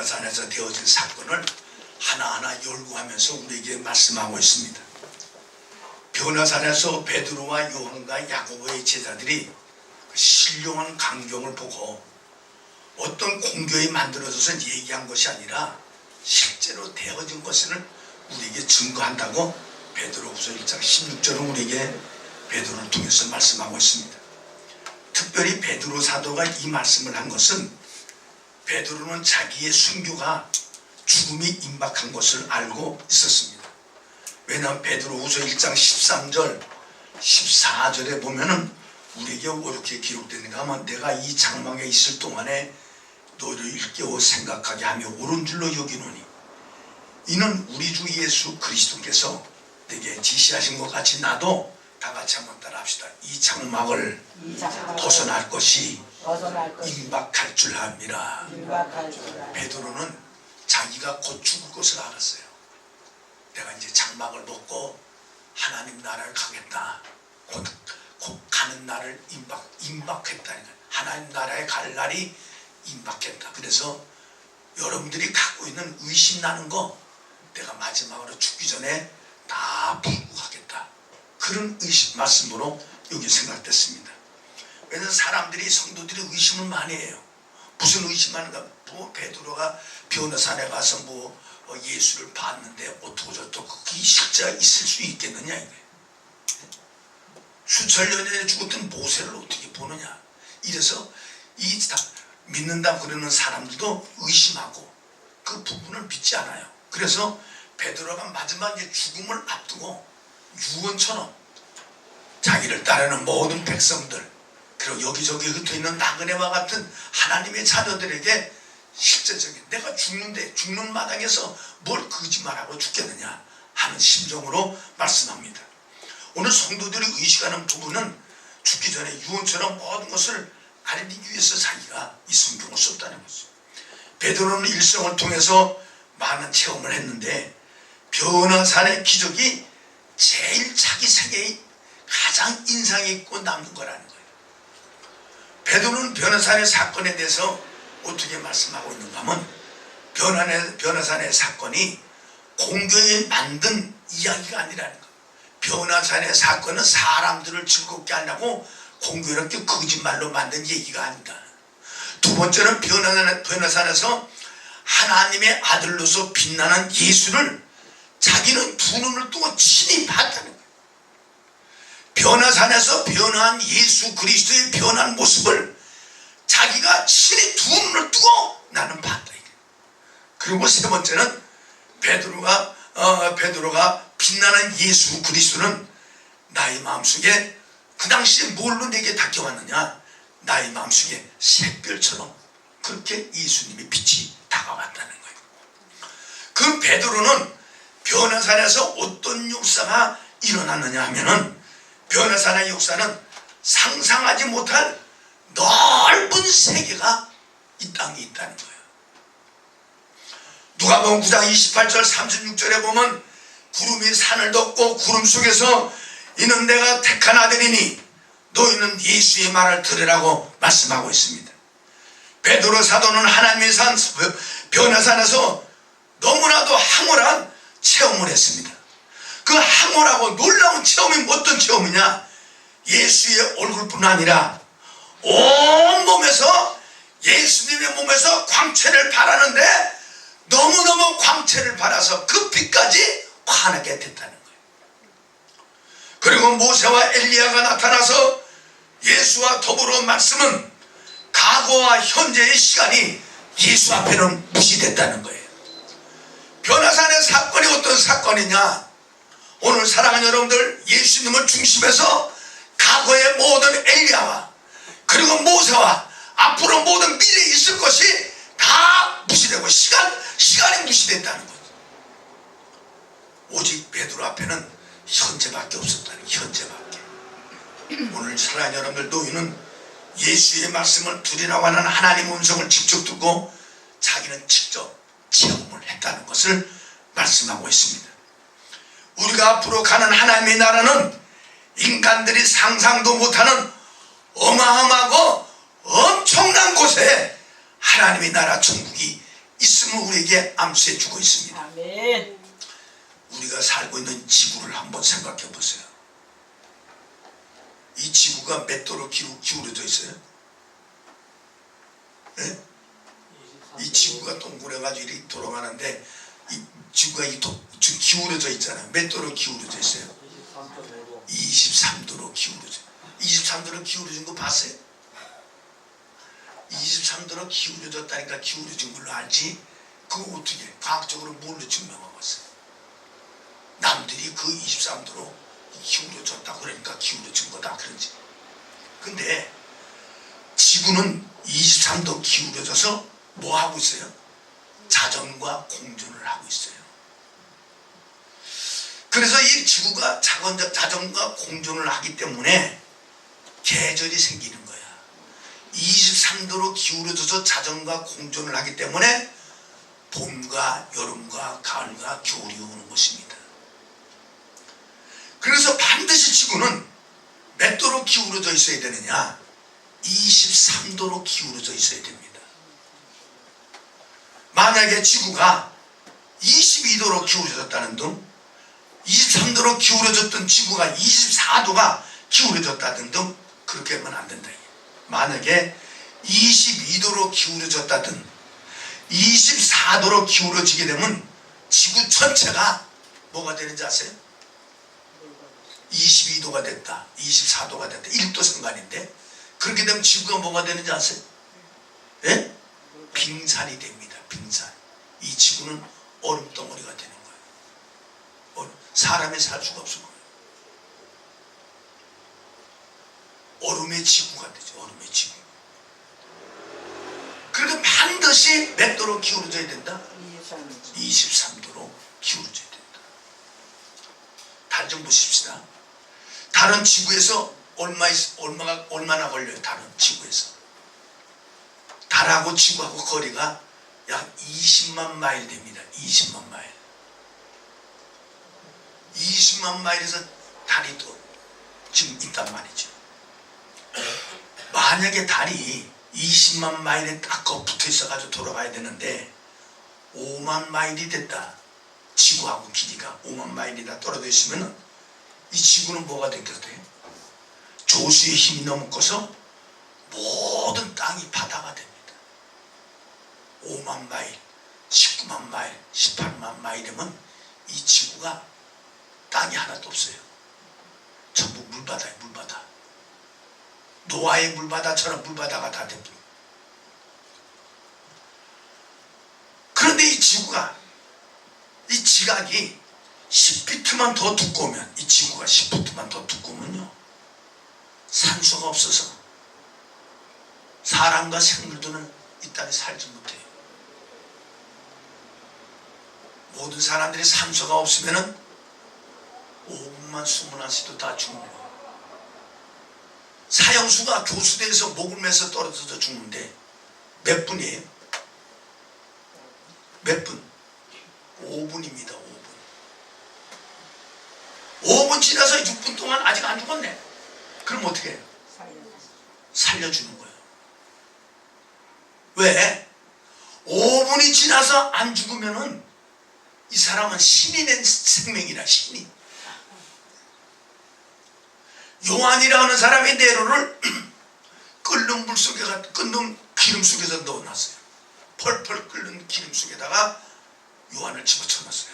변화산에서 되어진 사건을 하나하나 열거하면서 우리에게 말씀하고 있습니다. 변화산에서 베드로와 요한과 야고보의 제자들이 신령한 광경을 보고 어떤 공교에 만들어져서 얘기한 것이 아니라 실제로 되어진 것을 우리에게 증거한다고 베드로후서 1장 16절은 우리에게 베드로를 통해서 말씀하고 있습니다. 특별히 베드로 사도가 이 말씀을 한 것은 베드로는 자기의 순교가 죽음이 임박한 것을 알고 있었습니다. 왜냐하면 베드로후서 1장 13절 14절에 보면은 우리에게 이렇게 기록되는가 하면 내가 이 장막에 있을 동안에 너를 일깨워 생각하게 하며 옳은 줄로 여기노니 이는 우리 주 예수 그리스도께서 내게 지시하신 것 같이 나도 다 같이 한번 따라합시다. 이 장막을 벗어날 것이 임박할 줄 압니다. 베드로는 자기가 곧 죽을 것을 알았어요. 내가 이제 장막을 벗고 하나님 나라를 가겠다. 곧 가는 날을 임박했다니까. 하나님 나라에 갈 날이 임박했다. 그래서 여러분들이 갖고 있는 의심 나는 거 내가 마지막으로 죽기 전에 다 풀고 가겠다. 그런 의심 말씀으로 여기 생각됐습니다. 왜냐하면 사람들이 성도들이 의심을 많이 해요. 무슨 의심하는가? 뭐 베드로가 변화산에 가서 예수를 봤는데 어떻고 저떻고 그게 실제가 있을 수 있겠느냐 이게. 수천 년 전에 죽었던 모세를 어떻게 보느냐. 이래서 믿는다 그러는 사람들도 의심하고 그 부분을 믿지 않아요. 그래서 베드로가 마지막 죽음을 앞두고 유언처럼 자기를 따르는 모든 백성들 그리고 여기저기 흩어있는 나그네와 같은 하나님의 자녀들에게 실제적인 내가 죽는데 죽는 마당에서 뭘 거짓말하고 죽겠느냐 하는 심정으로 말씀합니다. 오늘 성도들이 의식하는 부분은 죽기 전에 유언처럼 모든 것을 알리기 위해서 자기가 이 성경을 썼다는 거죠. 베드로는 일생을 통해서 많은 체험을 했는데 변화산의 기적이 제일 자기 세계에 가장 인상 깊고 남는 거라는 거예요. 베드로는 변화산의 사건에 대해서 어떻게 말씀하고 있는가 하면 변화산의 사건이 공교에 만든 이야기가 아니라는 거예요. 변화산의 사건은 사람들을 즐겁게 하려고 공교롭게 거짓말로 만든 얘기가 아니다. 두 번째는 변화산에서 하나님의 아들로서 빛나는 예수를 자기는 두 눈을 뜨고 친히 봤다는 거예요. 변화산에서 변화한 예수 그리스도의 변한 모습을 자기가 친히 두 눈을 뜨고 나는 봤다. 그리고 세 번째는 베드로가 빛나는 예수 그리스도는 나의 마음속에 그 당시에 뭘로 내게 닦여왔느냐. 나의 마음속에 샛별처럼 그렇게 예수님의 빛이 다가왔다는 거예요. 그 베드로는 변화산에서 어떤 역사가 일어났느냐 하면은 변화산의 역사는 상상하지 못할 넓은 세계가 이 땅에 있다는 거예요. 누가복음 9장 28절 36절에 보면 구름이 산을 덮고 구름 속에서 이는 내가 택한 아들이니 너희는 예수의 말을 들으라고 말씀하고 있습니다. 베드로 사도는 하나님의 산 변화산에서 너무나도 황홀한 체험을 했습니다. 그 황홀하고 놀라운 체험이 어떤 체험이냐. 예수의 얼굴뿐 아니라 온 몸에서 예수님의 몸에서 광채를 발하는데 너무너무 광채를 발아서 그 빛까지 환하게 됐다는 거예요. 그리고 모세와 엘리야가 나타나서 예수와 더불어 말씀은 과거와 현재의 시간이 예수 앞에는 무시됐다는 거예요. 변화산의 사건이 어떤 사건이냐. 오늘 사랑하는 여러분들, 예수님을 중심해서 과거의 모든 엘리야와 그리고 모세와 앞으로 모든 미래에 있을 것이 다 무시되고 시간이 무시됐다는 거죠. 오직 베드로 앞에는 현재밖에 없었다는 거예요. 현재밖에. 오늘 사랑하는 여러분들, 너희는 예수의 말씀을 들으라고 하는 하나님의 음성을 직접 듣고 자기는 직접 체험을 했다는 것을 말씀하고 있습니다. 우리가 앞으로 가는 하나님의 나라는 인간들이 상상도 못하는 어마어마하고 엄청난 곳에 하나님의 나라 천국이 있으면 우리에게 암수해 주고 있습니다. 아멘. 우리가 살고 있는 지구를 한번 생각해 보세요. 이 지구가 몇 도로 기울어져 있어요? 네? 이 지구가 동그래가지고 이렇게 돌아가는데 이 지구가 지금 기울어져 있잖아요. 몇 도로 기울어져 있어요? 23도로 기울어져. 23도로 기울어진 거 봤어요? 23도로 기울어졌다니까 기울어진 걸로 알지? 그거 어떻게 과학적으로 뭘로 증명하고 있어요? 남들이 그 23도로 기울어졌다 그러니까 기울어진 거다 그런지. 근데 지구는 23도 기울어져서 뭐 하고 있어요? 자전과 공전을 하고 있어요. 그래서 이 지구가 자전과 공전을 하기 때문에 계절이 생기는 거야. 23도로 기울어져서 자전과 공전을 하기 때문에 봄과 여름과 가을과 겨울이 오는 것입니다. 그래서 반드시 지구는 몇 도로 기울어져 있어야 되느냐? 23도로 기울어져 있어야 됩니다. 만약에 지구가 22도로 기울어졌다는 등 23도로 기울어졌던 지구가 24도가 기울어졌다는 등 그렇게 하면 안 된다. 만약에 22도로 기울어졌다든 24도로 기울어지게 되면 지구 전체가 뭐가 되는지 아세요? 22도가 됐다, 24도가 됐다, 1도 상관인데 그렇게 되면 지구가 뭐가 되는지 아세요? 예? 빙산이 됩니다. 빙산. 이 지구는 얼음덩어리가 되는 거예요. 사람이 살 수가 없어요. 얼음의 지구가 되죠. 얼음의 지구. 그래도 반드시 몇 도로 기울어져야 된다? 23도로 기울어져야 된다. 달 좀 보십시다. 달은 지구에서 얼마나 걸려요? 달은 지구에서. 달하고 지구하고 거리가 약 20만 마일 됩니다. 20만 마일. 20만 마일에서 달이 또 지금 있단 말이죠. 만약에 달이 20만 마일에 딱 붙어 있어가지고 돌아가야 되는데 5만 마일이 됐다. 지구하고 길이가 5만 마일이 다 떨어져 있으면 이 지구는 뭐가 됐겠어요? 조수의 힘이 너무 커서 모든 땅이 바다가 됩니다. 5만 마일, 19만 마일, 18만 마일이면 이 지구가 땅이 하나도 없어요. 전부 물바다예요. 물바다. 노아의 물바다처럼 물바다가 다 됩니다. 그런데 이 지구가, 이 지각이 10피트만 더 두꺼우면, 이 지구가 10피트만 더 두꺼우면요, 산소가 없어서 사람과 생물들은 이 땅에 살지 못해요. 모든 사람들이 산소가 없으면은 5분만 숨을 안 쉬도 다 죽는 거예요. 사형수가 교수대에서 목을 매서 떨어져서 죽는데 몇 분이에요? 몇 분? 5분입니다. 5분. 5분 지나서 6분 동안 아직 안 죽었네. 그럼 어떻게 해요? 살려주는 거예요. 왜? 5분이 지나서 안 죽으면은 이 사람은 신이 낸 생명이라. 신이. 요한이라는 사람의 내로를 끓는 물 속에, 끓는 기름 속에서 넣어놨어요. 펄펄 끓는 기름 속에다가 요한을 집어쳐놨어요.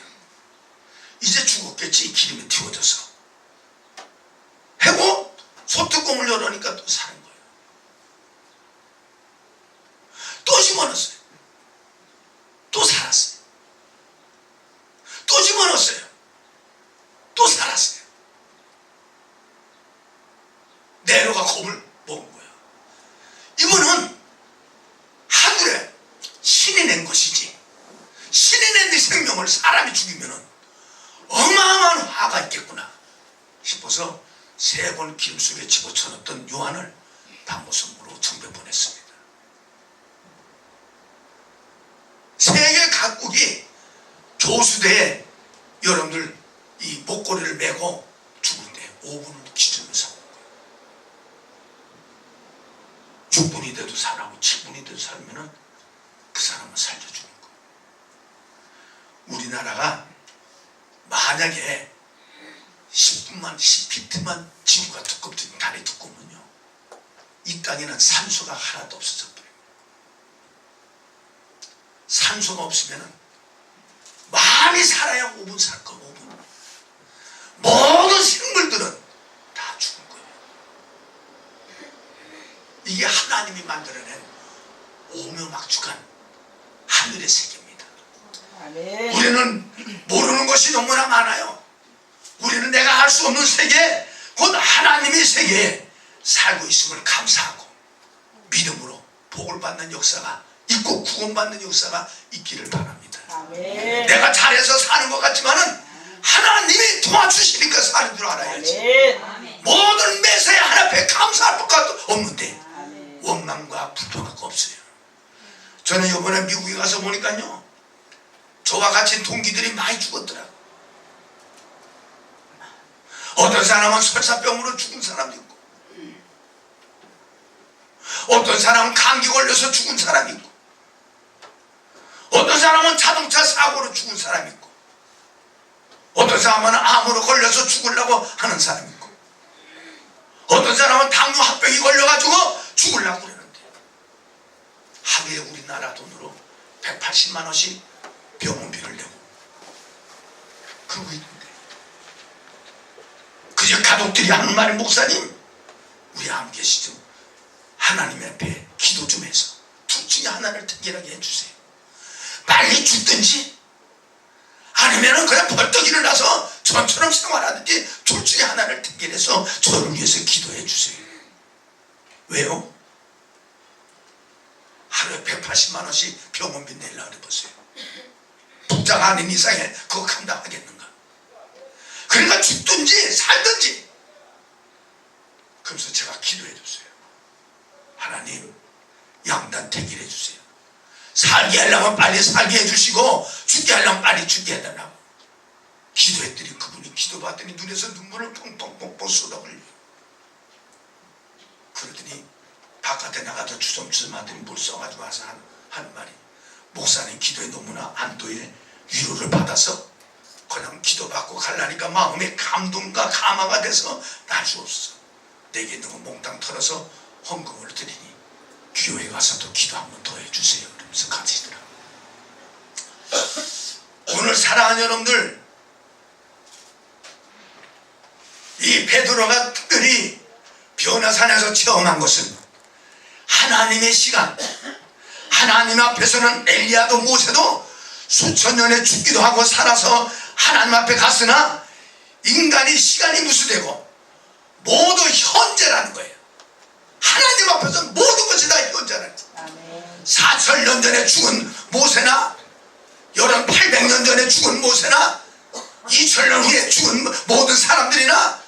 이제 죽었겠지, 기름이 튀어져서. 해고 소뚜껑을 열으니까 또 사는 거예요. 또 집어넣었어요. 또 살았어요. 또 집어넣었어요. 또 살았어요. 네로가 겁을 먹은 거예요. 이거는 하늘에 신이 낸 것이지, 신이 낸 네 생명을 사람이 죽이면 어마어마한 화가 있겠구나 싶어서 3번 기름 속에 집어쳐넣었던 요한을 방모섬으로 전배 보냈습니다. 세계 각국이 교수대에 여러분들 이 목걸이를 메고 죽은데 5분을 기준으로 삼는 거예요. 6분이 돼도 살아고 7분이 돼도 살면은 그 사람은 살려주는 거예요. 우리나라가 만약에 10피트만 지구가 두껍든 달이 두꺼우면요, 이 땅에는 산소가 하나도 없어져 버려요. 산소가 없으면 많이 살아야 5분 살 거, 5분. 모든 생물들은 다 죽을 거예요. 이게 하나님이 만들어낸 오묘막중한 하늘의 세계입니다. 아멘. 우리는 모르는 것이 너무나 많아요. 우리는 내가 알 수 없는 세계, 곧 하나님의 세계에 살고 있음을 감사하고 믿음으로 복을 받는 역사가 있고 구원받는 역사가 있기를 바랍니다. 아멘. 내가 잘해서 사는 것 같지만은 하나님이 도와주시니까 사는 줄 알아야지. 아멘. 모든 매사에 하나 앞에 감사할 것도 없는데 아멘. 원망과 불평할 거 없어요. 저는 이번에 미국에 가서 보니까요, 저와 같이 동기들이 많이 죽었더라고요. 어떤 사람은 설사병으로 죽은 사람도 있고, 어떤 사람은 감기 걸려서 죽은 사람이 있고, 어떤 사람은 자동차 사고로 죽은 사람이 있고, 어떤 사람은 암으로 걸려서 죽으려고 하는 사람이 있고, 어떤 사람은 당뇨 합병이 걸려가지고 죽으려고 그러는데, 하루에 우리나라 돈으로 180만 원씩 병원비를 내고 그러고 있는데, 그저 가족들이 하는 말이, 목사님, 우리 안 계시죠? 하나님 앞에 기도 좀 해서 둘 중에 하나를 특별하게 해주세요. 빨리 죽든지 아니면은 그냥 벌떡 일어나서 전처럼 생활하든지 둘 중에 하나를 특별해서 저를 위해서 기도해 주세요. 왜요? 하루에 180만 원씩 병원비 내려고 해보세요. 부자가 아닌 이상에 그거 감당하겠는가? 그러니까 죽든지 살든지. 그러면서 제가 기도해 줬어요. 하나님, 양단 택일해 주세요. 살게 하려면 빨리 살게 해주시고 죽게 하려면 빨리 죽게 해달라고 기도했더니 그분이 기도받더니 눈에서 눈물을 뻥뻥뻥뻥 쏟아버려요. 그러더니 바깥에 나가서 주섬주섬 하더니 물 써가지고 와서 하는 말이, 목사님 기도에 너무나 안도의 위로를 받아서 그냥 기도받고 가려니까 마음에 감동과 감화가 돼서 날 수 없어. 내게 너무 몽땅 털어서 헌금을 드리니 교회 가서도 기도 한번 더 해주세요. 그러면서 가시더라. 오늘 사랑하는 여러분들, 이 베드로가 특별히 변화산에서 체험한 것은 하나님의 시간, 하나님 앞에서는 엘리야도 모세도 수천 년에 죽기도 하고 살아서 하나님 앞에 갔으나 인간이 시간이 무수되고 모두 현재라는 거예요. 하나님 앞에서 모든 것이 다 현재라는 거예요. 4,000년 전에 죽은 모세나 800년 전에 죽은 모세나 2,000년 후에 죽은 모든 사람들이나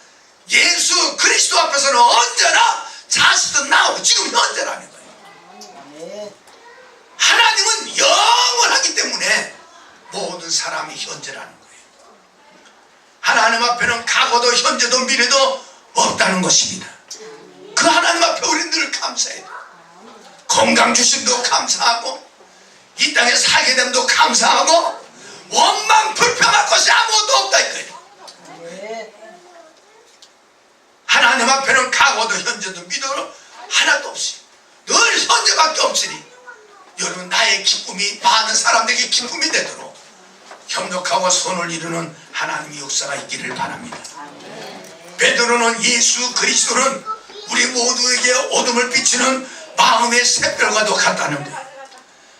예수 그리스도 앞에서는 언제나 자식은 나오고 지금 현재라는 거예요. 하나님은 영원하기 때문에 모든 사람이 현재라는 거예요. 하나님 앞에는 과거도 현재도 미래도 없다는 것입니다. 그 하나님 앞에 우리는 늘 감사해야 돼요. 건강 주심도 감사하고 이 땅에 살게 됨도 감사하고 원망 불평할 것이 아무것도 없다 이거예요. 하나님 앞에는 과거도 현재도 미래도 하나도 없이 늘 현재밖에 없으니 여러분, 나의 기쁨이 많은 사람들에게 기쁨이 되도록 협력하고 손을 이루는 하나님의 역사가 있기를 바랍니다. 베드로는 예수 그리스도는 우리 모두에게 어둠을 비추는 마음의 샛별과도 같다는 거예요.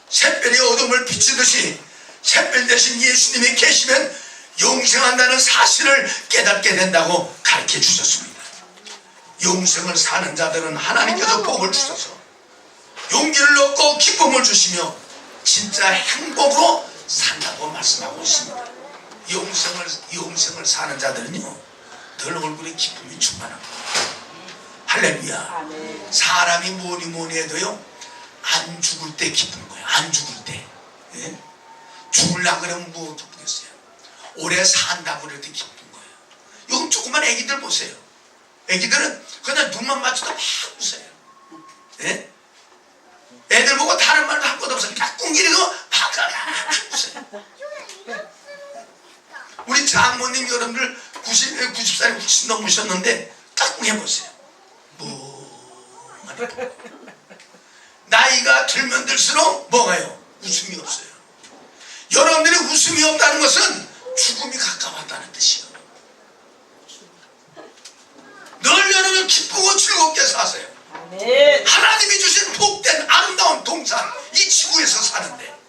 샛별이 어둠을 비추듯이 샛별 대신 예수님이 계시면 용생한다는 사실을 깨닫게 된다고 가르쳐 주셨습니다. 용생을 사는 자들은 하나님께서 복을 주셔서 용기를 얻고 기쁨을 주시며 진짜 행복으로 산다고 말씀하고 있습니다. 용생을 사는 자들은요, 늘 얼굴에 기쁨이 충만합니다. 할렐루야. 사람이 뭐니 해도요, 안 죽을 때 기쁜 거예요. 안 죽을 때. 예? 죽으려고 그러면 뭐 기쁘겠어요. 오래 산다고 그럴 때 기쁜 거예요. 요즘 조그만 애기들 보세요. 애기들은 그냥 눈만 맞춰도 막 웃어요. 예? 애들 보고 다른 말도 할 것도 없어요. 막 꿍기리고 막 웃어요. 장모님 여러분들 90살이 훨씬 넘으셨는데 딱 해보세요. 뭐 나이가 들면 들수록 뭐가요? 웃음이 없어요. 여러분들이 웃음이 없다는 것은 죽음이 가까웠다는 뜻이에요. 늘 여러분 기쁘고 즐겁게 사세요. 아멘. 하나님이 주신 복된 아름다운 동산 이 지구에서 사는데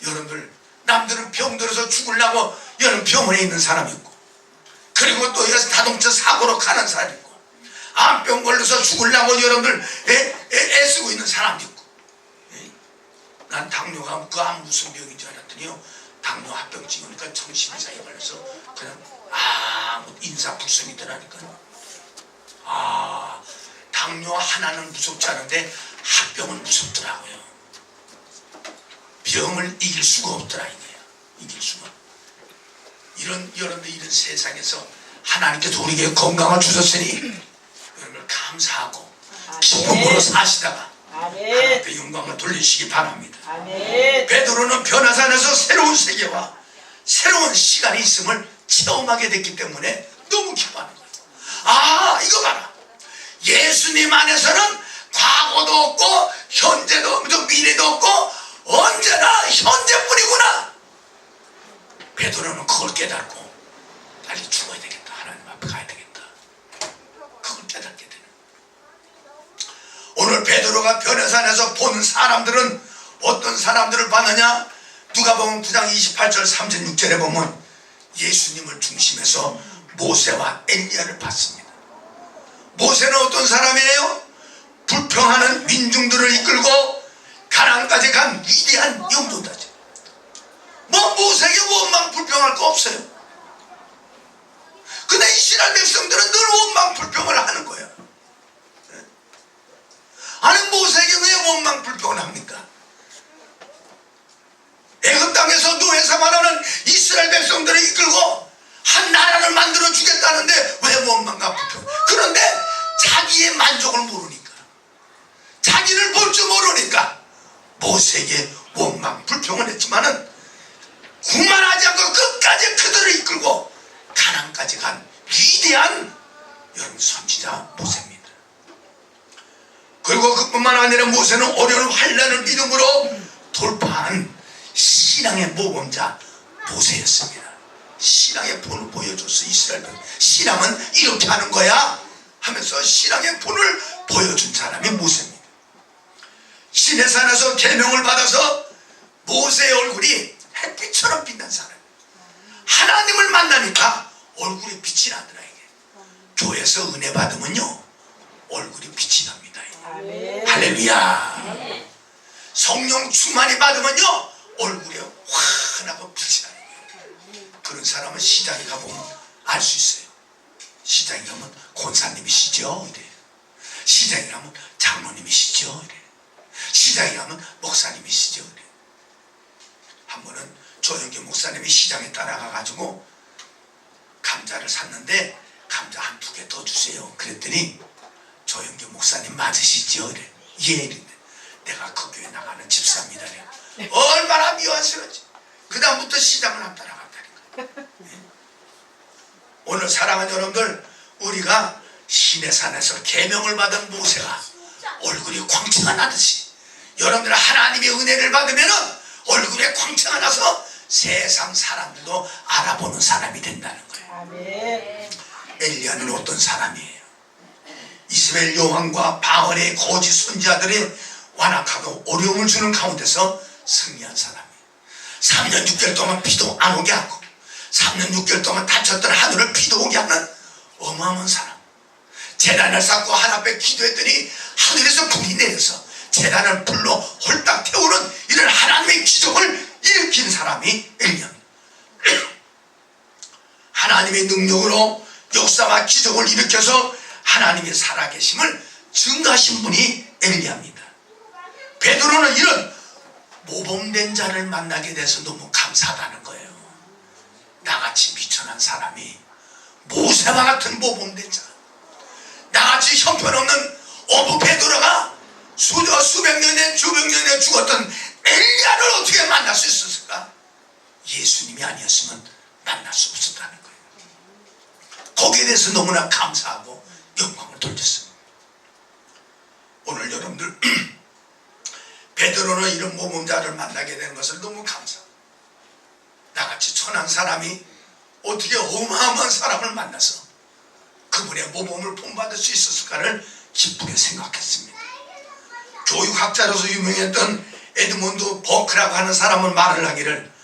여러분들 남들은 병들어서 죽으려고 여러분 병원에 있는 사람이 있고 그리고 또 자동차 사고로 가는 사람이 있고 암병 걸려서 죽으려고 여러분들 애쓰고 있는 사람도 있고 난 당뇨가 그 암 무슨 병인 줄 알았더니요 당뇨 합병증이니까 정신이상에 걸려서 그냥 인사불성이더라니까. 당뇨 하나는 무섭지 않은데 합병은 무섭더라고요. 병을 이길 수가 없더라 이거야. 이길 수가. 여러분들 이런 세상에서 하나님께서 우리에게 건강을 주셨으니 여러분을 감사하고 기쁨으로 사시다가 하나님께 영광을 돌리시기 바랍니다. 아멘. 베드로는 변화산에서 새로운 세계와 새로운 시간이 있음을 체험하게 됐기 때문에 너무 기뻐하는 거예요. 이거 봐라. 예수님 안에서는 과거도 없고 현재도 없고 미래도 없고 언제나 현재뿐이구나. 베드로는 그걸 깨닫고 빨리 죽어야 되겠다. 하나님 앞에 가야 되겠다. 그걸 깨닫게 되는. 오늘 베드로가 변화산에서 본 사람들은 어떤 사람들을 봤느냐? 누가복음 9장 28절 36절에 보면 예수님을 중심해서 모세와 엘리야를 봤습니다. 모세는 어떤 사람이에요? 불평하는 민중들을 이끌고 가나안까지 간 위대한 영도자죠. 뭐 모세에게 원망 불평할 거 없어요. 근데 이스라엘 백성들은 늘 원망 불평을 하는 거예요. 아니 모세에게 왜 원망 불평을 합니까? 애굽 땅에서 노예 생활하는 이스라엘 백성들을 이끌고 한 나라를 만들어 주겠다는데 왜 원망과 불평? 그런데 자기의 만족을 모르니까, 자기를 볼 줄 모르니까 모세에게 원망 불평을 했지만은 구만하지 않고 끝까지 그들을 이끌고 가나안까지 간 위대한 여러분 선지자 모세입니다. 그리고 그뿐만 아니라 모세는 어려운 환난을 믿음으로 돌파한 신앙의 모범자 모세였습니다. 신앙의 본을 보여줬어. 이스라엘 신앙은 이렇게 하는 거야 하면서 신앙의 본을 보여준 사람이 모세입니다. 시내산에서 계명을 받아서 모세의 얼굴이 햇빛처럼 빛난 사람. 하나님을 만나니까 얼굴에 빛이 나더라. 이게 교회에서 은혜 받으면요 얼굴이 빛이 납니다. 아멘. 할렐루야. 성령 충만이 받으면요 얼굴에 환하고 빛이 나는 거예요. 그런 사람은 시장에 가보면 알 수 있어요. 시장에 가면 권사님이시죠? 이래. 시장에 가면 장로님이시죠? 이래. 시장에 가면 목사님이시죠? 이래. 한 번은 조영기 목사님이 시장에 따라가가지고 감자를 샀는데 감자 한 2개 더 주세요. 그랬더니 조영기 목사님 맞으시죠? 이래. 예. 이래. 내가 그 교회 나가는 집사입니다. 이래. 얼마나 미워하시는지. 그 다음부터 시장을 안 따라갔다니까. 오늘 사랑하는 여러분들, 우리가 시내산에서 계명을 받은 모세가 얼굴이 광채가 나듯이 여러분들 하나님의 은혜를 받으면 얼굴에 광채가 나서 세상 사람들도 알아보는 사람이 된다는 거예요. 아멘. 엘리야는 어떤 사람이에요? 이스라엘 여왕과 바알의 거짓 선지자들이 완악하고 어려움을 주는 가운데서 승리한 사람이에요. 3년 6개월 동안 비도 안 오게 하고 3년 6개월 동안 닫혔던 하늘을 비도 오게 하는 어마어마한 사람. 제단을 쌓고 하나님께 기도했더니 하늘에서 불이 내려서 제단을 불로 홀딱 태우는 이런 하나님의 기적을 일으킨 사람이 엘리야입니다. 하나님의 능력으로 역사와 기적을 일으켜서 하나님의 살아계심을 증가하신 분이 엘리야입니다. 베드로는 이런 모범된 자를 만나게 돼서 너무 감사하다는 거예요. 나같이 미천한 사람이 모세와 같은 모범된 자, 나같이 형편없는 어부 베드로가 수백 년에 죽었던 엘리야를 어떻게 만날 수 있었을까? 예수님이 아니었으면 만날 수 없었다는 거예요. 거기에 대해서 너무나 감사하고 영광을 돌렸습니다. 오늘 여러분들 베드로는 이런 모범자를 만나게 된 것을 너무 감사합니다. 나같이 천한 사람이 어떻게 어마어마한 사람을 만나서 그분의 모범을 본받을 수 있었을까를 기쁘게 생각했습니다. 교육학자로서 유명했던 에드몬드 버크라고 하는 사람은 말을 하기를,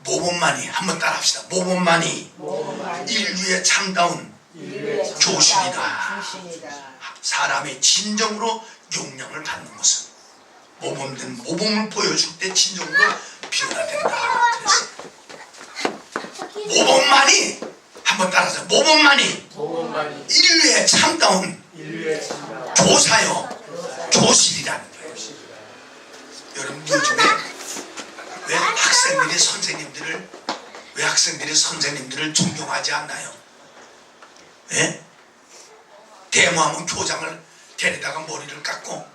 모범만이, 한번 따라합시다. 모범만이 인류의 참다운 교신이다. 사람의 진정으로 용량을 받는 것은 모범된 모범을 보여줄 때 진정으로 변화된다. 그랬어요. 모범만이, 한번 따라서, 모범만이 인류의 참다운 교사요 교실이라는 거예요. 여러분, 요즘에 왜 학생들이 선생님들을 존경하지 않나요? 예? 대모하면 교장을 데려다가 머리를 깎고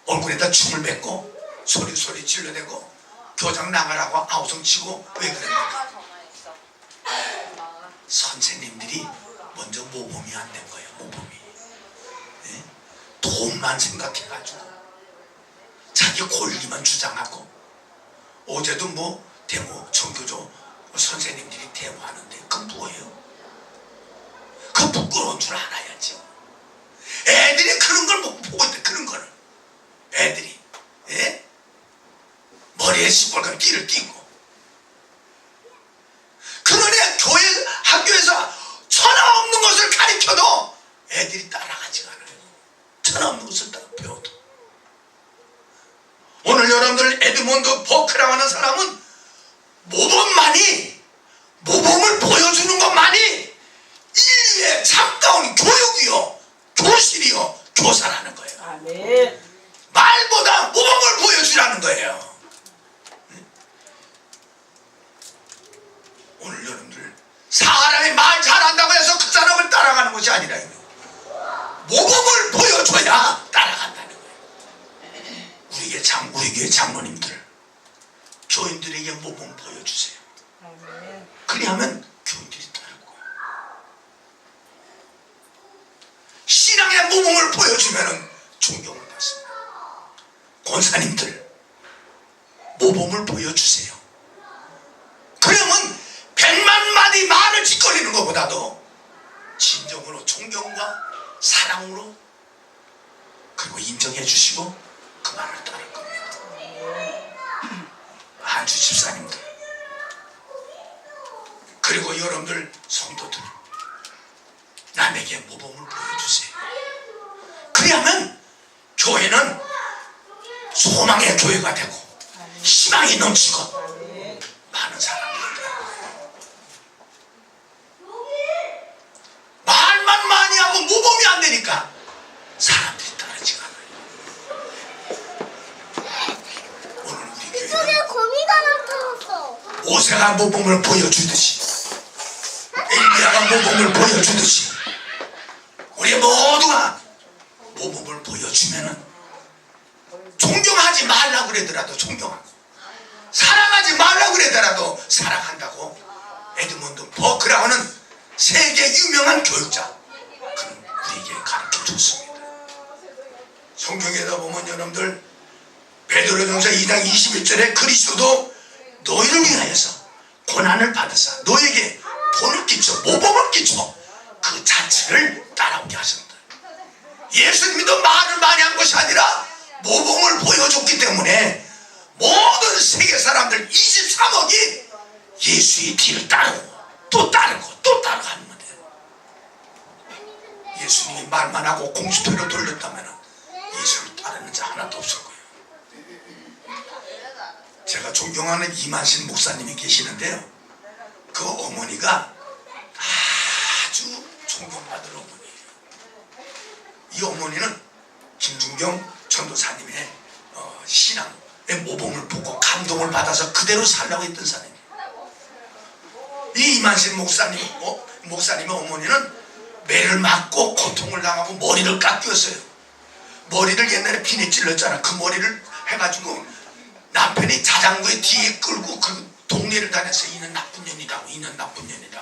얼굴에다 춤을 뱉고 소리 질러대고 교장 나가라고 아우성치고, 왜 그럽니까? 선생님들이 먼저 모범이 안 된 거예요. 모범이. 예? 돈만 생각해가지고 자기 권리만 주장하고, 어제도 뭐 데모 전교조 선생님들이 데모하는데 그 뭐예요? 그 부끄러운 줄 알아야지. 애들이 그런 걸 못 보고 있다. 그런 거를 애들이, 예? 머리에 시뻘건 띠를 띠고, 그러니 교회 학교에서 천하 없는 것을 가르쳐도 애들이 따라가지 않아요. 천하 없는 것을 따라 배워도. 오늘 여러분들 에드몬드 버크라고 하는 사람은 모범을 보여주는 것만이 인류의 참다운 교육이요 교실이요 교사라는 거예요. 아멘. 말보다 모범을 보여주라는 거예요. 오늘 여러분들 사람이 말 잘한다고 해서 그 사람을 따라가는 것이 아니라 모범을 보여줘야 따라간다는 거예요. 우리 교회 장로님들, 교인들에게 모범 보여주세요. 아멘. 그리하면 교인들이 따를 거예요. 신앙의 모범을 보여주면 존경을 받습니다. 권사님들, 모범을 보여주세요. 그러면 100만 마디 말을 짓거리는 것보다도 진정으로 존경과 사랑으로, 그리고 인정해 주시고 그 말을 따를 겁니다. 한주 집사님들, 그리고 여러분들 성도들, 남에게 모범을 보여주세요. 그리하면 교회는 소망의 교회가 되고 희망이 넘치고 많은 사람들이 말만 많이 하고 모범이 안 되니까 사람들이 따르지 않아요. 오늘 우리 교회는 거미가 나타났어. 모세가 모범을 보여주듯이, 엘리야가 모범을 보여주듯이, 우리 모두가 모범을 보여주면은 존경하지 말라 그러더라도 존경하고, 사랑하지 말라 그러더라도 사랑한다고 에드몬드 버크라고는 세계 유명한 교육자, 그는 우리에게 가르쳐 줬습니다. 성경에다 보면 여러분들 베드로전서 2장 21절에 그리스도도 너희를 위하여서 고난을 받으사 너에게 본을 끼쳐 모범을 끼쳐 그 자체를 따라오게 하셨다. 예수님도 말을 많이 한 것이 아니라 모범을 보여줬기 때문에 모든 세계 사람들 23억이 예수의 뒤를 따르고 또 따르고 또 따라가는 거예요. 예수님이 말만 하고 공수표로 돌렸다면 예수를 따르는 자 하나도 없을 거예요. 제가 존경하는 이만신 목사님이 계시는데요, 그 어머니가 아주 존경받을 어머니예요. 이 어머니는 김준경 전도사님의 신앙의 모범을 보고 감동을 받아서 그대로 살라고 했던 사람이에요. 이 이만신 목사님의 어머니는 매를 맞고 고통을 당하고 머리를 깎였어요. 머리를 옛날에 비내 찔렀잖아. 그 머리를 해가지고 남편이 자전거에 뒤에 끌고 그 동네를 다녔어요. 이는 나쁜 년이라고, 이는 나쁜 년이다.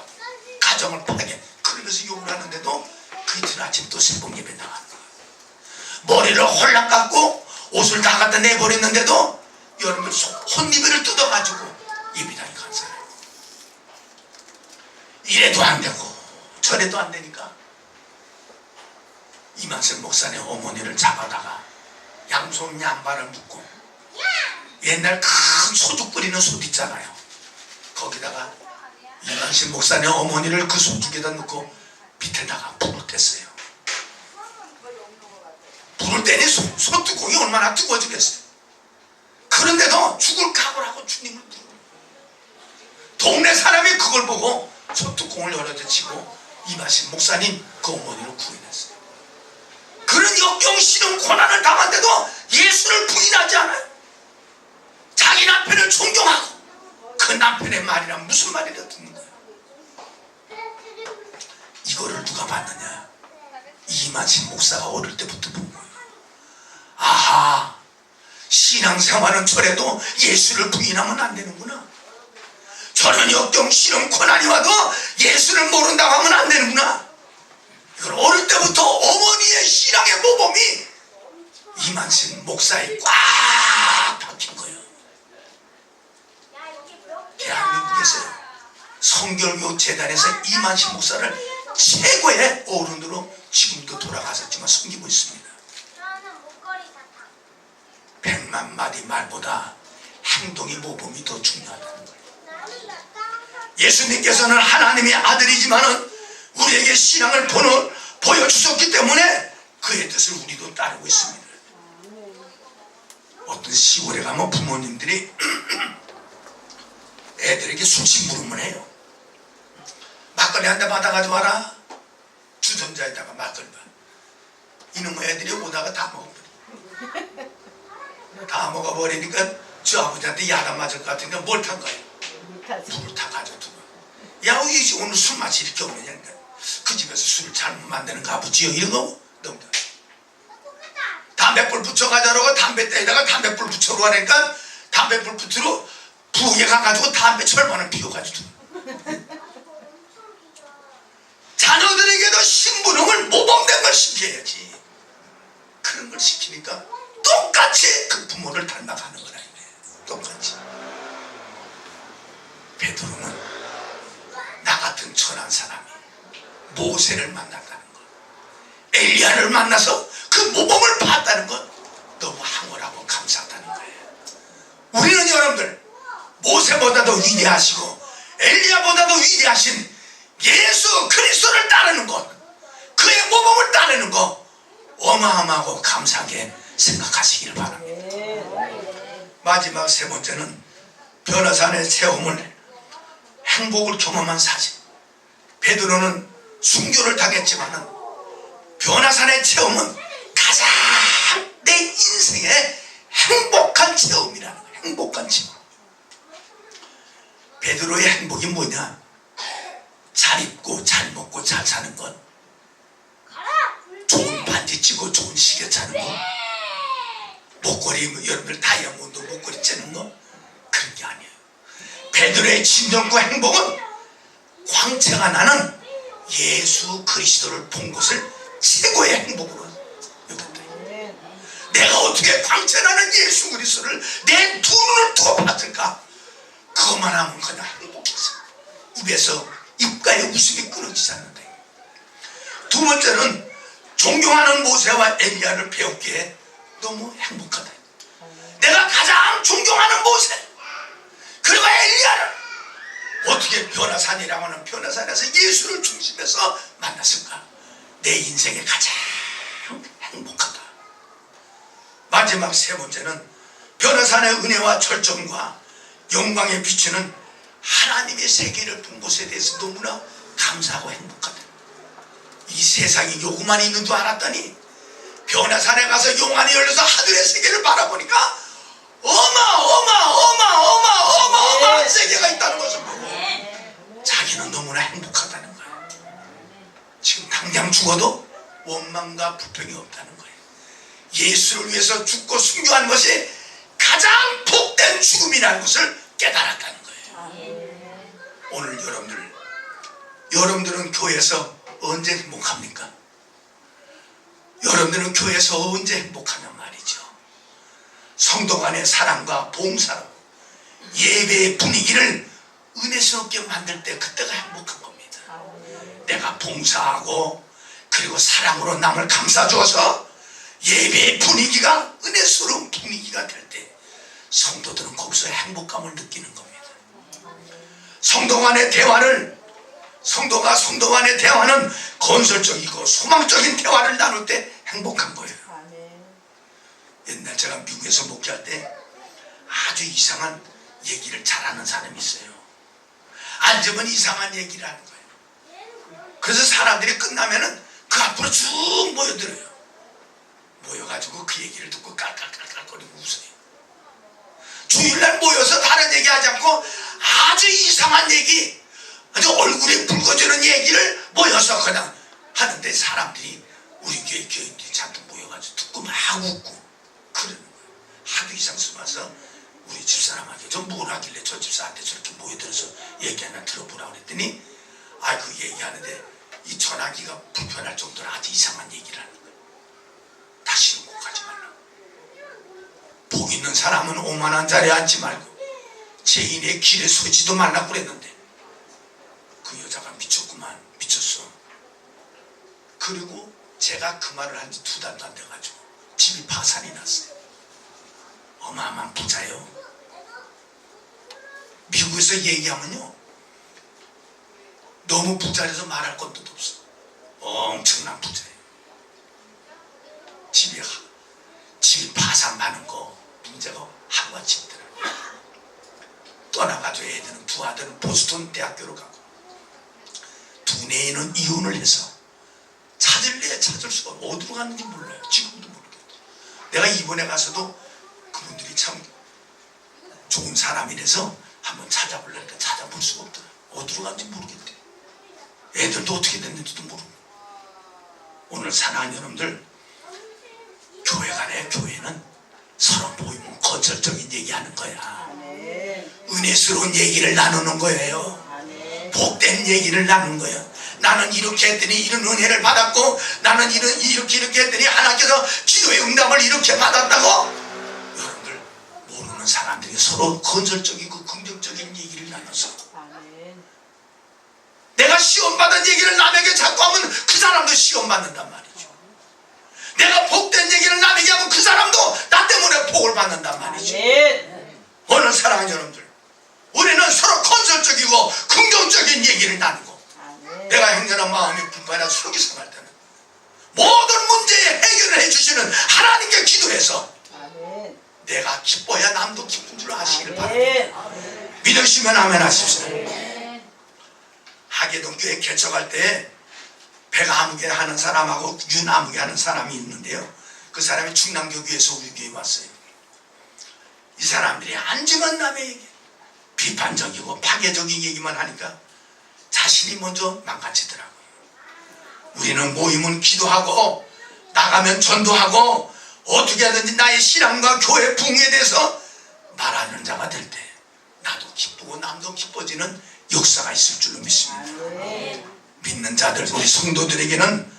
가정을 파괴. 그러면서 욕을 하는데도 그 이틀 아침 또 새벽 예배 나가는 거예요. 머리를 홀랑 깎고 옷을 다 갖다 내버렸는데도 여러분 혼니비를 뜯어가지고 예배당에 간 사람. 이래도 안 되고 저래도 안 되니까 이만선 목사님 어머니를 잡아다가 양손 양발을 묶고 옛날 큰 소죽 끓이는 솥 있잖아요. 거기다가 이만신 목사님 어머니를 그 소죽에다 넣고 밑에다가 불을 뗐어요. 불을 떼니 소뚜껑이 얼마나 뜨거워지겠어요. 그런데도 죽을 각오를 하고 주님을 부르고 동네 사람이 그걸 보고 소뚜껑을 열어젖히고 이만신 목사님 그 어머니를 구해냈어요. 그런 역경 싫은 고난을 당한데도 예수를 부인하지 않아요. 자기 남편을 존경하고 그 남편의 말이란 무슨 말이라 듣는 거예요. 이거를 누가 봤느냐? 이만신 목사가 어릴 때부터 본 거예요. 아하, 신앙생활은 저래도 예수를 부인하면 안 되는구나. 저런 역경 싫은 고난이 와도 예수를 모른다고 하면 안 되는구나. 이걸 어릴 때부터 어머니의 신앙의 모범이 이만신 목사에 꽉 박힌 거예요. 대한민국에서 성결교 재단에서 이만신 목사를 최고의 어른으로 지금도 돌아가셨지만 섬기고 있습니다. 100만 마디 말보다 행동의 모범이 더 중요하다는 거예요. 예수님께서는 하나님의 아들이지만은 우리에게 신앙을 보여주셨기 때문에 그의 뜻을 우리도 따르고 있습니다. 어떤 시골에 가면 부모님들이 애들에게 수치 물으면 해요. 막걸리 한 대 받아가지고 와라. 주전자에다가 막걸리 봐. 이놈의 애들이 오다가 다 먹어버려. 다 먹어버리니까 저 아버지한테 야단 맞을 것 같으니까 뭘 탄 거예요? 물을 다 가져두고. 야, 이 오늘 술 맛이 이렇게 없느냐. 그 집에서 술을 잘못 만드는가 아버지요. 이런 거 너무 담배불 붙여가자라고 담배대에다가 담배불 붙여로 하니까 담배불 붙으러 부엌에 가가지고 담배 철만을 피워가지고 자녀들에게도 심부름을 모범된 걸 시켜야지. 그런 걸 시키니까 똑같이 그 부모를 닮아가는 거라. 똑같이. 베드로는 나 같은 천한 사람이 모세를 만났다는 것, 엘리야를 만나서 그 모범을 봤다는 것 너무 황홀하고 감사하다는 거예요. 우리는 여러분들 모세보다도 위대하시고 엘리야보다도 위대하신 예수 그리스도를 따르는 것, 그의 모범을 따르는 것 어마어마하고 감사하게 생각하시기를 바랍니다. 마지막 세 번째는 변화산의 체험을 행복을 경험한 사실. 베드로는 순교를 당했지만은 변화산의 체험은 가장 내 인생의 행복한 체험이라는 거예요. 행복한 체험. 베드로의 행복이 뭐냐? 잘 입고 잘 먹고 잘 사는 것, 좋은 반지 찌고 좋은 시계 차는 것, 목걸이 여러분들 다이아몬드 목걸이 찌는 거, 그런 게 아니에요. 베드로의 진정과 행복은 광채가 나는 예수 그리스도를 본 것을 최고의 행복으로 여겼다. 내가 어떻게 광채나는 예수 그리스도를 내 두 눈을 두어 봤을까? 그것만 하면 그냥 행복했어. 입가에 웃음이 끊어지지 않는다. 두 번째는 존경하는 모세와 엘리야를 배웠기에 너무 행복하다. 내가 가장 존경하는 모세 그리고 엘리야를 어떻게 변화산이라고 하는 변화산에서 예수를 중심해서 만났을까? 내 인생에 가장 행복하다. 마지막 세 번째는 변화산의 은혜와 절정과 영광에 비추는 하나님의 세계를 본 것에 대해서 너무나 감사하고 행복하다. 이 세상에 요구만 있는 줄 알았더니 변화산에 가서 용안이 열려서 하늘의 세계를 바라보니까 어마어마한 세계가 있다는 것을 보고 자기는 너무나 행복하다는 거예요. 지금 당장 죽어도 원망과 불평이 없다는 거예요. 예수를 위해서 죽고 순교한 것이 가장 복된 죽음이라는 것을 깨달았다는 거예요. 오늘 여러분들 여러분들은 교회에서 언제 행복합니까? 여러분들은 교회에서 언제 행복하냔 말이죠. 성도 간의 사랑과 봉사로 예배의 분위기를 은혜스럽게 만들 때 그때가 행복한 겁니다. 내가 봉사하고 그리고 사랑으로 남을 감싸줘서 예배의 분위기가 은혜스러운 분위기가 될 때 성도들은 거기서 행복감을 느끼는 겁니다. 성도 간의 대화를 성도가 성도 간의 대화는 건설적이고 소망적인 대화를 나눌 때 행복한 거예요. 옛날 제가 미국에서 목회할 때 아주 이상한 얘기를 잘하는 사람이 있어요. 앉으면 이상한 얘기를 하는 거예요. 그래서 사람들이 끝나면은 그 앞으로 쭉 모여들어요. 모여가지고 그 얘기를 듣고 깔깔깔깔거리고 웃어요. 주일날 모여서 다른 얘기 하지 않고 아주 이상한 얘기, 아주 얼굴이 붉어지는 얘기를 모여서 그냥 하는데 사람들이 우리 교회 교인들이 잔뜩 모여가지고 듣고 막 웃고 그러는 거예요. 하도 이상 숨어서 우리 집사람한테 좀 뭘 하길래 저 집사한테 저렇게 모여들어서 얘기 하나 들어보라고 그랬더니 그 얘기하는데 이 전화기가 불편할 정도로 아주 이상한 얘기를 하는 거예요. 다시는 꼭 하지 말라고. 복 있는 사람은 오만한 자리에 앉지 말고 죄인의 길에 서지도 말라고 그랬는데 그 여자가 미쳤구만. 미쳤어. 그리고 제가 그 말을 한 지 2달도 안 돼가지고 집이 파산이 났어요. 어마어마한 부자예요. 미국에서 얘기하면요 너무 부자라서 말할 것도 없어. 엄청난 부자예요. 집이 파산 나는 거 문제가 하루아침에 있더라고요. 떠나가지고 애들은 부하들은 보스턴 대학교로 가고 두뇌인은 이혼을 해서 찾을래 찾을 수가 없고 어디로 갔는지 몰라요. 지금도 모르겠어요. 내가 이번에 가서도 그분들이 참 좋은 사람이라서 한번 찾아보려니까 찾아볼 수가 없더라고요. 어디로 갔는지 모르겠대요. 애들도 어떻게 됐는지도 모르고. 오늘 사랑하는 여러분들, 교회 간의 교회는 서로 모이면 건설적인 얘기하는 거야. 은혜스러운 얘기를 나누는 거예요. 복된 얘기를 나누는 거예요. 나는 이렇게 했더니 이런 은혜를 받았고 나는 이렇게 했더니 하나님께서 기도의 응답을 이렇게 받았다고. 여러분들 모르는 사람들이 서로 건설적이고 긍정적인 얘기를 나눠서 내가 시험받은 얘기를 남에게 자꾸 하면 그 사람도 시험받는단 말이죠. 내가 복된 얘기를 남에게 하면 그 사람도 나 때문에 복을 받는단 말이죠. 오늘 사랑하는 여러분들, 우리는 서로 건설적이고 긍정적인 얘기를 나누고 내가 형제나 마음이 불편하고 속이 상할 때는 모든 문제의 해결을 해주시는 하나님께 기도해서 내가 기뻐야 남도 기쁜 줄 아시기를 바랍니다. 믿으시면 아멘 하십시오. 하계동 교회 개척할 때 백아무개 하는 사람하고 윤아무개 하는 사람이 있는데요. 그 사람이 충남교교에서 우리 교회에 왔어요. 이 사람들이 앉으면 남의 얘기, 비판적이고 파괴적인 얘기만 하니까 자신이 먼저 망가지더라고요. 우리는 모이면 기도하고 나가면 전도하고 어떻게 하든지 나의 신앙과 교회 부흥에 대해서 말하는 자가 될 때 나도 기쁘고 남도 기뻐지는 역사가 있을 줄로 믿습니다. 믿는 자들, 우리 성도들에게는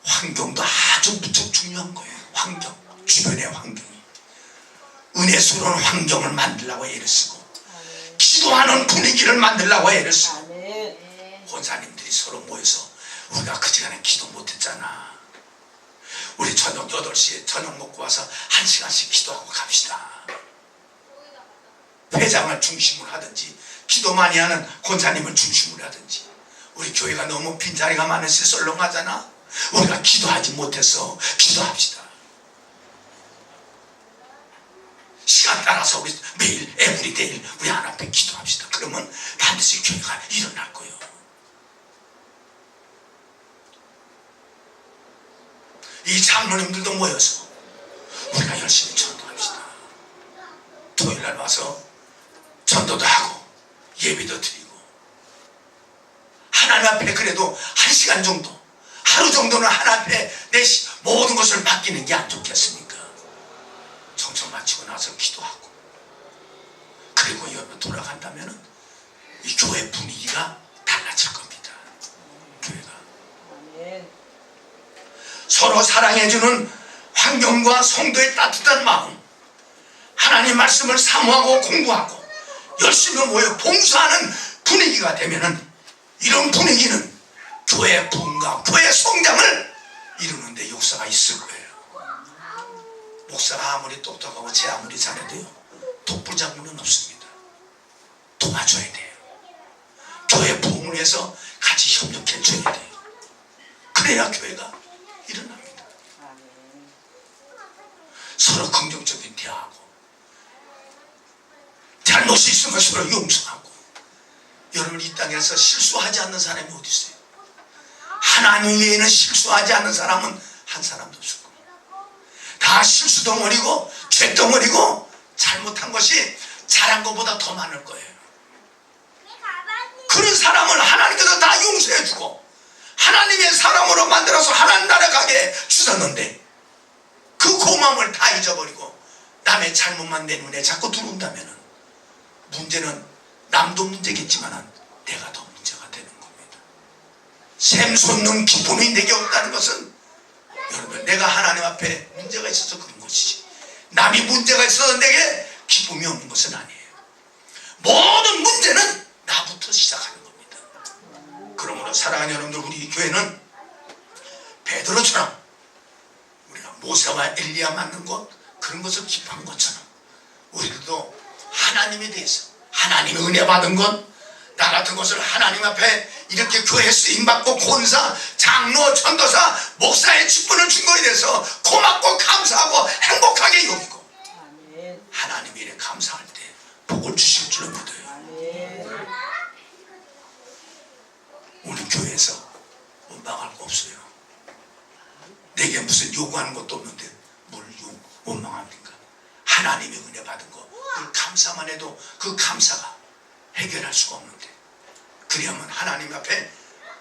환경도 아주 무척 중요한 거예요. 환경, 주변의 환경이 은혜스러운 환경을 만들려고 애를 쓰고 기도하는 분위기를 만들려고 애를 쓰고 권사님들이 서로 모여서 우리가 그 시간에 기도 못했잖아. 우리 저녁 8시에 저녁 먹고 와서 1시간씩 기도하고 갑시다. 회장을 중심으로 하든지 기도 많이 하는 권사님을 중심으로 하든지. 우리 교회가 너무 빈자리가 많아서 썰렁하잖아. 우리가 기도하지 못해서 기도합시다. 시간 따라서 우리 매일 에브리데이 우리 하나님께 기도합시다. 그러면 반드시 교회가 일어날 거예요. 이 장로님들도 모여서 우리가 열심히 전도합시다. 토요일날 와서 전도도 하고 예배도 드리고 하나님 앞에 그래도 1시간 정도, 하루 정도는 하나님 앞에 내 모든 것을 맡기는 게 안 좋겠습니까? 청청 마치고 나서 기도하고 그리고 여러분 돌아간다면 이 교회 분위기가 달라질 겁니다. 서로 사랑해주는 환경과 성도의 따뜻한 마음, 하나님 말씀을 사모하고 공부하고 열심히 모여 봉사하는 분위기가 되면은, 이런 분위기는 교회 부흥과 교회 성장을 이루는데 역사가 있을 거예요. 목사가 아무리 똑똑하고 제 아무리 잘해도요, 독불장군은 없습니다. 도와줘야 돼요. 교회 부흥을 위해서 같이 협력해줘야 돼요. 그래야 교회가 일어납니다. 서로 긍정적인 대화하고, 잘못이 있으면 서로 용서하고. 여러분, 이 땅에서 실수하지 않는 사람이 어디 있어요? 하나님 외에는 실수하지 않는 사람은 한 사람도 없을 거예요. 다 실수덩어리고 죄덩어리고 잘못한 것이 잘한 것보다 더 많을 거예요. 그런 사람을 하나님께서 다 용서해주고 하나님의 사람으로 만들어서 하나님 나라 가게 주셨는데, 그 고마움을 다 잊어버리고 남의 잘못만 내 눈에 자꾸 들어온다면 문제는 남도 문제겠지만 내가 더 문제가 되는 겁니다. 샘솟는 기쁨이 내게 없다는 것은, 여러분, 내가 하나님 앞에 문제가 있어서 그런 것이지, 남이 문제가 있어서 내게 기쁨이 없는 것은 아니에요. 모든 문제는 나부터 시작하는 겁니다. 그러므로 사랑하는 여러분들, 우리 교회는 베드로처럼 우리가 모세와 엘리야 맞는 것, 그런 것을 기뻐한 것처럼 우리들도 하나님에 대해서, 하나님의 은혜 받은 것, 나 같은 것을 하나님 앞에 이렇게 교회 쓰임받고 권사, 장로, 전도사, 목사의 직분을 준 것에 대해서 고맙고 감사하고 행복하게 여기고, 하나님이 이렇게 감사할 때 복을 주실 줄로 믿어요. 오늘 교회에서 원망할 거 없어요. 내게 무슨 요구하는 것도 없는데 뭘 원망합니까? 하나님의 은혜 받은 거, 그 감사만 해도 그 감사가 해결할 수가 없는데, 그래야만 하나님 앞에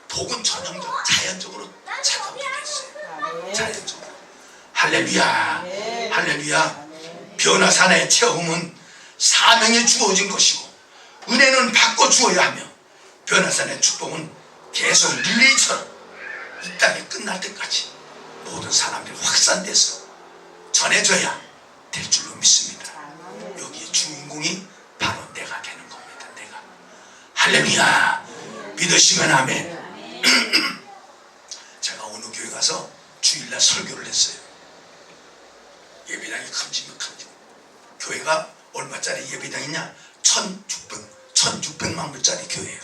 복은 자연적으로 찾아오게 됐어요. 자연적으로. 할렐루야, 할렐루야. 변화산의 체험은 사명이 주어진 것이고 은혜는 받고 주어야 하며, 변화산의 축복은 계속 릴레이처럼 이 땅이 끝날 때까지 모든 사람들이 확산돼서 전해져야 될 줄로 믿습니다. 여기에 주인공이 바로 내가 되는 겁니다. 내가. 할렐루야. 믿으시면 아멘. 제가 어느 교회 가서 주일날 설교를 했어요. 예배당이 큼지막. 교회가 얼마짜리 예배당이냐? 1600만 불짜리 교회예요.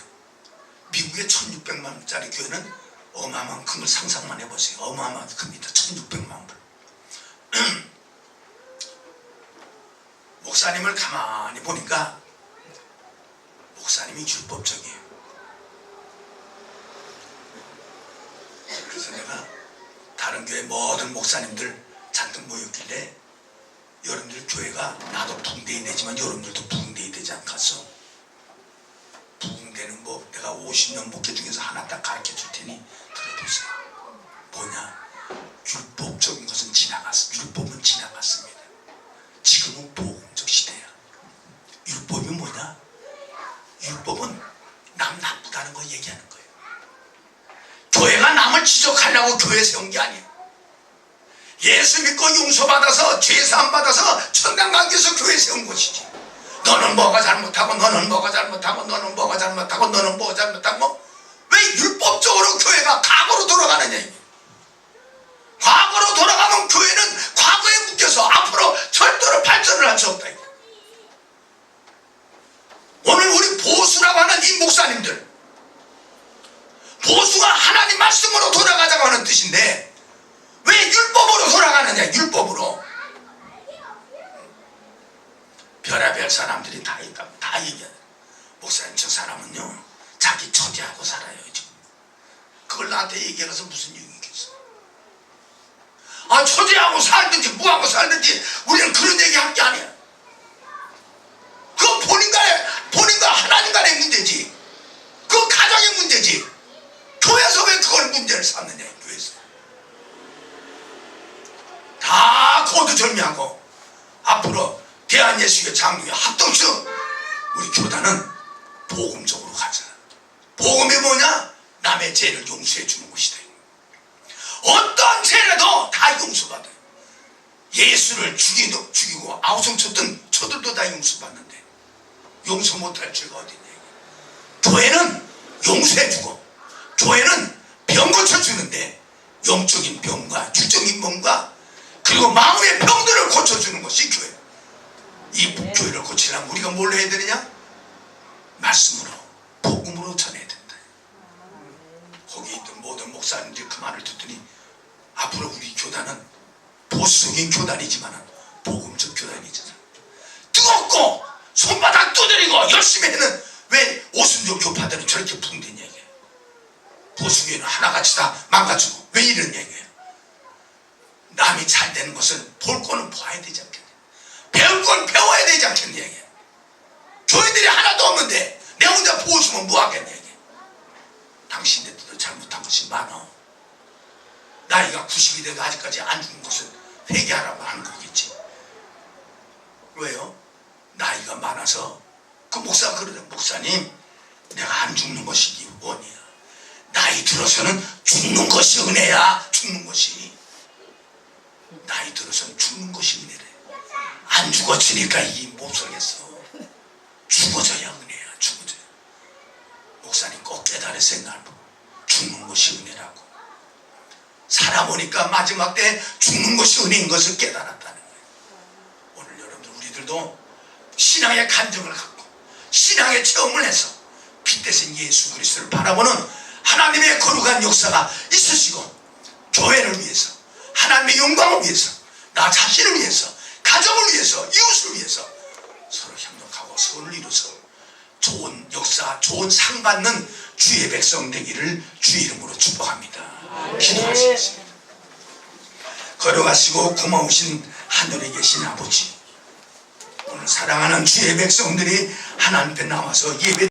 미국의 1600만 불짜리 교회는 어마어마한 큰 걸 상상만 해보세요. 어마어마한 큽니다. 1600만 불. 목사님을 가만히 보니까 목사님이 율법적이에요. 그래서 내가 다른 교회 모든 목사님들 잔뜩 모였길래, 여러분들 교회가, 나도 부흥돼야 되지만 여러분들도 부흥돼야 되지 않겠어? 부흥되는 법 내가 50년 목회 중에서 하나 딱 가르쳐 줄 테니 들어보세요. 뭐냐? 율법적인 것은 지나갔어. 율법은 지나갔습니다. 지금은 복음적 시대야. 율법이 뭐냐? 율법은 남 나쁘다는 거 얘기하는 거예요. 교회가 남을 지적하려고 교회 세운 게 아니에요. 예수 믿고 용서받아서 죄사함 받아서 천당 가기 위해서 교회 세운 것이지. 너는 뭐가 잘못하고, 너는 뭐가 잘못하고, 너는 뭐가 잘못하고, 너는 뭐가 잘못하고. 왜 율법적으로 교회가 과거로 돌아가느냐 이게. 과거로 돌아가면 교회는 과거에 묶여서 앞으로 절대로 발전을 할 수 없다 이게. 오늘 우리 보수라고 하는 이 목사님들, 보수가 하나님 말씀으로 돌아가자고 하는 뜻인데 왜 율법으로 돌아가느냐. 율법으로. 별의별 사람들이 다 얘기하네. 목사님, 저 사람은요 자기 처제하고 살아요 지금. 그걸 나한테 얘기해서 무슨 유익이 있겠어. 아, 처제하고 살든지 뭐하고 살든지 우리는 그런 얘기 할 게 아니야. 그건 본인과 하나님 간의 문제지. 그건 가정의 문제지. 교회에서 왜 그걸 문제를 삼느냐. 교회에서 다 거두절미하고 앞으로 대한예수교 장로회 합동수 우리 교단은 복음적으로 가자. 복음이 뭐냐? 남의 죄를 용서해 주는 것이다. 어떤 죄라도 다 용서받아요. 예수를 죽이고 아우성 쳤던 저들도 다 용서받는데 용서 못할 죄가 어디 있냐. 교회는 용서해주고 교회는 병 고쳐주는데 영적인 병과 육적인 병과 그리고 마음의 병들을 고쳐주는 것이 교회. 이 교회를 고치려면 우리가 뭘 해야 되느냐? 말씀으로 복음으로 전해야 된다. 거기 있던 모든 목사님들이 그 말을 듣더니 앞으로 우리 교단은 보수적인 교단이지만 복음적 교단이잖아. 뜨겁고 손바닥 두드리고 열심히 하는 왜 오순절 교파들은 저렇게 붕대냐 이게. 보수교회는 하나같이 다 망가지고 왜 이런 얘기예요? 남이 잘 되는 것은 볼 거는 봐야 되지 않겠냐. 배울 건 배워야 되지 않겠냐 이게. 교회들이 하나도 없는데 내 혼자 보수면 뭐하겠냐 이게. 당신들도 잘못한 것이 많아. 나이가 90이 돼도 아직까지 안 죽는 것은 회개하라고 하는 거겠지. 왜요? 나이가 많아서 그 목사가 그러죠. 목사님, 내가 안 죽는 것이 원이야. 나이 들어서는 죽는 것이 은혜야. 죽는 것이. 나이 들어서는 죽는 것이 은혜래. 안 죽어지니까 이 못 살겠어. 죽어져야 은혜야. 죽어져야. 목사님 꼭 깨달으세요. 날 보고. 죽는 것이 은혜라고. 살아보니까 마지막 때 죽는 것이 은혜인 것을 깨달았다는 거예요. 오늘 여러분들 우리들도 신앙의 간증을 갖고 신앙의 체험을 해서 빛대신 예수 그리스도를 바라보는 하나님의 거룩한 역사가 있으시고 교회를 위해서 하나님의 영광을 위해서 나 자신을 위해서 가정을 위해서 이웃을 위해서 서로 협력하고 선을 이루서 좋은 역사 좋은 상 받는 주의 백성 되기를 주의 이름으로 축복합니다. 기도하시겠습니다. 걸어가시고 고마우신 하늘에 계신 아버지, 오늘 사랑하는 주의 백성들이 하나님 앞에 나와서 예배